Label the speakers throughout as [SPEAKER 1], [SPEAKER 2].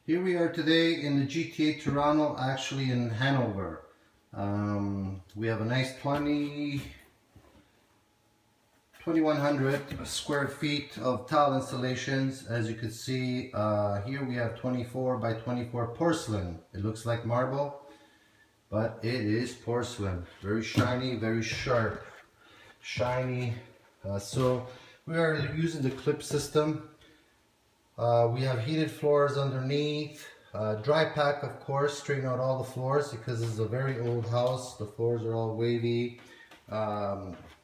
[SPEAKER 1] Here we are today in the GTA Toronto, actually in Hanover. We have a nice 2,100 square feet of tile installations. As you can see, here we have 24 by 24 porcelain. It looks like marble, but it is porcelain. Very shiny, very sharp, shiny. So we are using the clip system. We have heated floors underneath, dry pack of course, straighten out all the floors because this is a very old house. The floors are all wavy,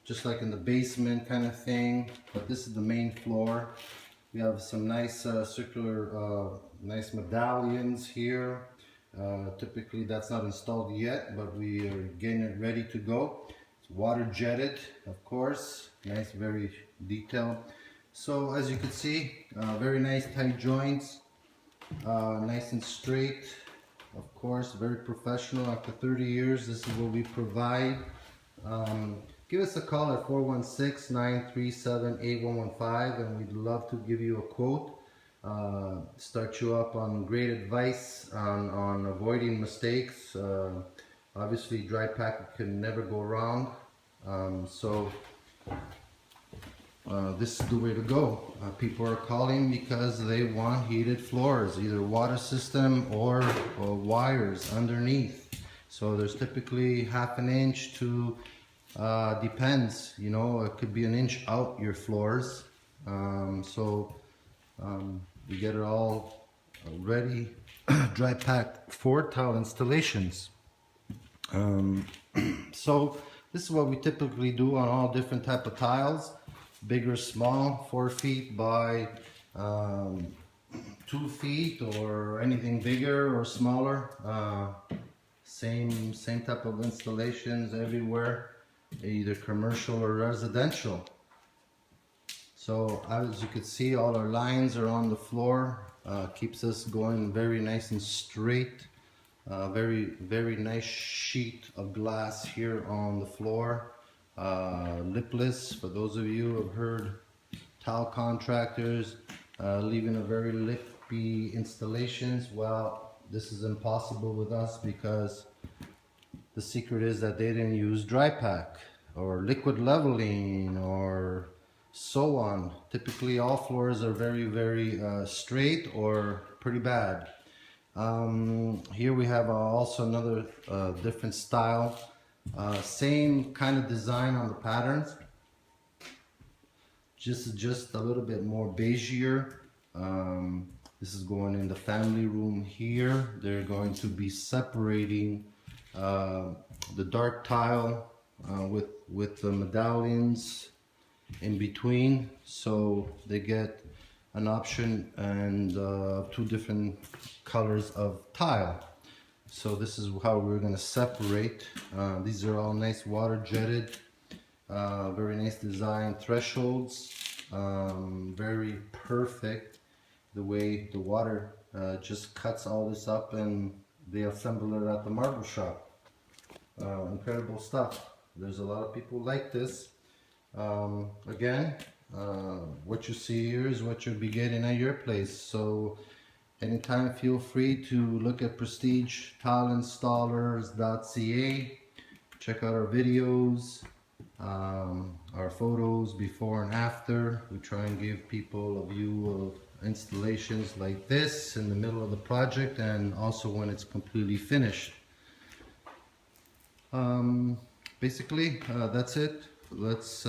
[SPEAKER 1] just like in the basement kind of thing, but this is the main floor. We have some nice circular, nice medallions here. Typically that's not installed yet, but we are getting it ready to go. It's water jetted, of course, nice, very detailed. So as you can see, very nice tight joints, nice and straight, of course, very professional. After 30 years, this is what we provide. Give us a call at 416-937-8115 and we'd love to give you a quote, start you up on great advice on avoiding mistakes. Obviously dry pack can never go wrong, this is the way to go. People are calling because they want heated floors, either water system or wires underneath. So there's typically half an inch to, depends, you know, it could be an inch out your floors. We get it all ready, dry packed for tile installations. So this is what we typically do on all different type of tiles. Big or small, 4 feet by 2 feet, or anything bigger or smaller. Same type of installations everywhere, either commercial or residential. So as you can see, all our lines are on the floor. Keeps us going very nice and straight. Very nice sheet of glass here on the floor. Lipless, for those of you who have heard tile contractors leaving a very lippy installations. Well, this is impossible with us because the secret is that they didn't use dry pack or liquid leveling or so on. Typically all floors are very straight or pretty bad. Here we have also another different style. Same kind of design on the patterns, just a little bit more beigeier. This is going in the family room here. They're going to be separating the dark tile with the medallions in between, so they get an option and 2 different colors of tile. So this is how we're going to separate. These are all nice water jetted, very nice design thresholds, very perfect the way the water just cuts all this up and they assemble it at the marble shop. Incredible stuff. There's a lot of people like this. Again, what you see here is what you'll be getting at your place. So anytime, feel free to look at prestigetileinstallers.ca. Check out our videos, our photos before and after. We try and give people a view of installations like this in the middle of the project and also when it's completely finished. Basically, that's it. Let's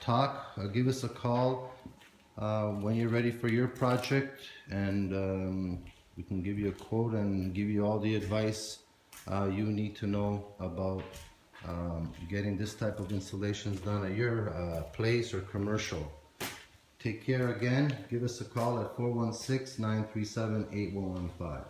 [SPEAKER 1] talk. Give us a call when you're ready for your project, and we can give you a quote and give you all the advice you need to know about getting this type of installations done at your place or commercial. Take care again. Give us a call at 416-937-8115.